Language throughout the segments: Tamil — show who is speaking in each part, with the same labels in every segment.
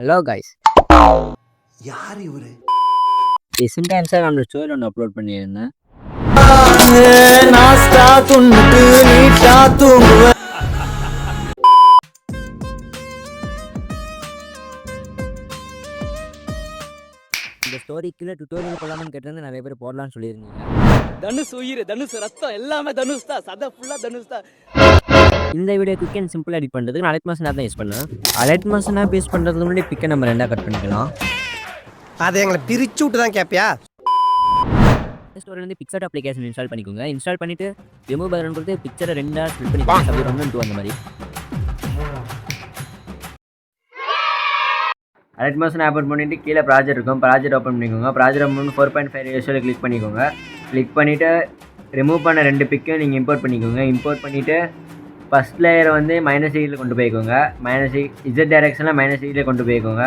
Speaker 1: ஹலோ கைஸ்,
Speaker 2: யார் இவரு?
Speaker 1: ரீசெண்டாக நம்மளோட ஸ்டோரி ஒன்று அப்லோட் பண்ணியிருந்தேன். இந்த ஸ்டோரிக்குள்ள டுட்டோரியல் போடலாம்னு கேட்டிருந்து நிறைய பேர் போடலாம்னு சொல்லியிருந்தீங்க.
Speaker 3: தனுஷ் உயிர், தனுஷ் ரத்தம் எல்லாமே தனுஷ் தான். சதை ஃபுல்லா தனுஷ் தான்.
Speaker 1: இந்த video quick and simple edit பண்ணுறதுக்கு நான் அலைட் மாசன் தான் யூஸ் பண்ணேன். அலைட் மாசன் ஆப் யூஸ் பண்ணுறதுக்கு முன்னாடி பிக்கை நம்ம ரெண்டாக கட் பண்ணிக்கலாம்.
Speaker 2: அதை எங்களை பிரிச்சு விட்டு தான் கேட்பியா?
Speaker 1: ஸ்டோரி வந்து பிக்சர் அப்ளிகேஷன் இன்ஸ்டால் பண்ணிக்கோங்க. இன்ஸ்டால் பண்ணிவிட்டு ரிமூவ் பட்டன் கொடுத்து பிக்சரை ரெண்டாக ஸ்பிளிட் பண்ணிக்கோங்க. அப்படி 1 2 அந்த மாதிரி. அலைட் மாசன் ஆப் ஓப்பன் பண்ணிவிட்டு கீழே ப்ராஜெக்ட் இருக்கும். ப்ராஜெக்ட் ஓப்பன் பண்ணிக்கோங்க. ப்ராஜெக்ட் ஓப்பன் பண்ணி 4.5 ரேஷியோவில் கிளிக் பண்ணிக்கோங்க. கிளிக் பண்ணிவிட்டு ரிமூவ் பண்ண 2 பிக்கையும் நீங்கள் இம்போர்ட் பண்ணிக்கோங்க. இம்போர்ட் பண்ணிவிட்டு ஃபஸ்ட் லேயரை வந்து -8 கொண்டு போய்க்கோங்க. இசட் டைரெக்ஷனில் -8 கொண்டு போய்க்கோங்க.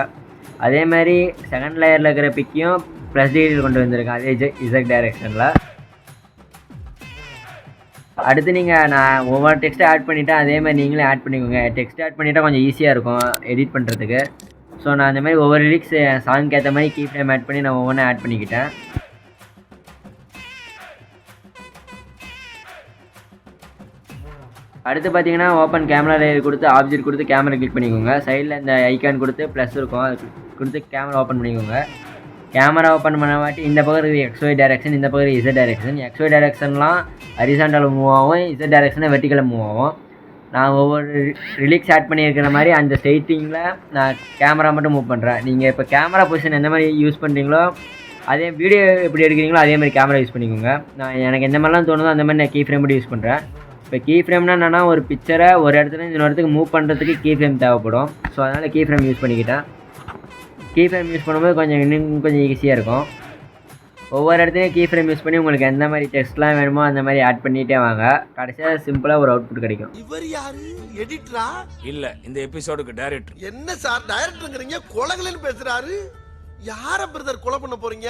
Speaker 1: அதே மாதிரி செகண்ட் லேயரில் இருக்கிற பிக்கையும் +8 கொண்டு வந்திருக்கேன். அதே இசட் டைரெக்ஷனில். அடுத்து நான் ஒவ்வொரு டெக்ஸ்ட்டை ஆட் பண்ணிவிட்டேன். அதே மாதிரி நீங்களே ஆட் பண்ணிக்கோங்க. டெக்ஸ்ட் ஆட் பண்ணிவிட்டால் கொஞ்சம் ஈஸியாக இருக்கும் எடிட் பண்ணுறதுக்கு. ஸோ நான் அந்த மாதிரி ஒவ்வொரு லிரிக்ஸ் சாங்க்கு ஏற்ற மாதிரி கீ ஃப்ரேம் ஆட் பண்ணி நான் ஒவ்வொன்றும் ஆட் பண்ணிக்கிட்டேன். அடுத்து பார்த்தீங்கன்னா ஓப்பன் கேமரா லேயர் கொடுத்து ஆப்ஜெக்ட் கொடுத்து கேமரா கிளிக் பண்ணிக்கோங்க. சைடில் இந்த ஐக்கான் கொடுத்து ப்ளஸ் இருக்கும், அது கொடுத்து கேமரா ஓப்பன் பண்ணிக்கோங்க. கேமரா ஓப்பன் பண்ண வாட்டி இந்த பக்கம் இருக்குது XY டைரெக்ஷன், இந்த பக்கம் இசட் டைரெக்ஷன். XY டைரெக்ஷன்லாம் ஹரிசாண்டல் மூவ் ஆகும், இசட் டைரெக்ஷனில் வெர்டிக்கலில் மூவ் ஆகும். நான் ஒவ்வொரு ரிலீக்ஸ் ஆட் பண்ணியிருக்கிற மாதிரி அந்த ஸ்ட்ரெயிட்டிங்கில் நான் கேமரா மட்டும் மூவ் பண்ணுறேன். நீங்கள் இப்போ கேமரா பொசிஷன் எந்த மாதிரி யூஸ் பண்ணுறீங்களோ அதே வீடியோ எப்படி எடுக்கிறீங்களோ அதே மாதிரி கேமரா யூஸ் பண்ணிக்கோங்க. எனக்கு எந்த மாதிரிலாம் தோணுதோ அந்த மாதிரி நான் கீ ஃப்ரேம் மட்டும் யூஸ் பண்ணுறேன். இப்போ கீ ஃப்ரேம்னா என்னென்னா ஒரு பிக்சரை ஒரு இடத்துல இன்னொரு இடத்துக்கு மூவ் பண்ணுறதுக்கு கீ ஃப்ரேம் தேவைப்படும். ஸோ அதனால் கீ ஃப்ரேம் யூஸ் பண்ணிக்கிட்டேன். கீ ஃப்ரேம் யூஸ் பண்ணும்போது இன்னும் கொஞ்சம் ஈஸியாக இருக்கும். ஒவ்வொரு இடத்துலையும் கீ ஃப்ரேம் யூஸ் பண்ணி உங்களுக்கு எந்த மாதிரி டெக்ஸ்ட்லாம் வேணுமோ அந்த மாதிரி ஆட் பண்ணிகிட்டே வாங்க. கடைசியாக சிம்பிளாக ஒரு அவுட்புட் கிடைக்கும்.
Speaker 2: இவர் யாரு? எடிட்டரா?
Speaker 4: இல்ல, இந்த எபிசோடுக்கு டைரக்டர்.
Speaker 2: என்ன சார் டைரக்டருங்கிறீங்க? கொலகலன்னு பேசுறாரு. யார பிரதர் கொலை பண்ண போறீங்க?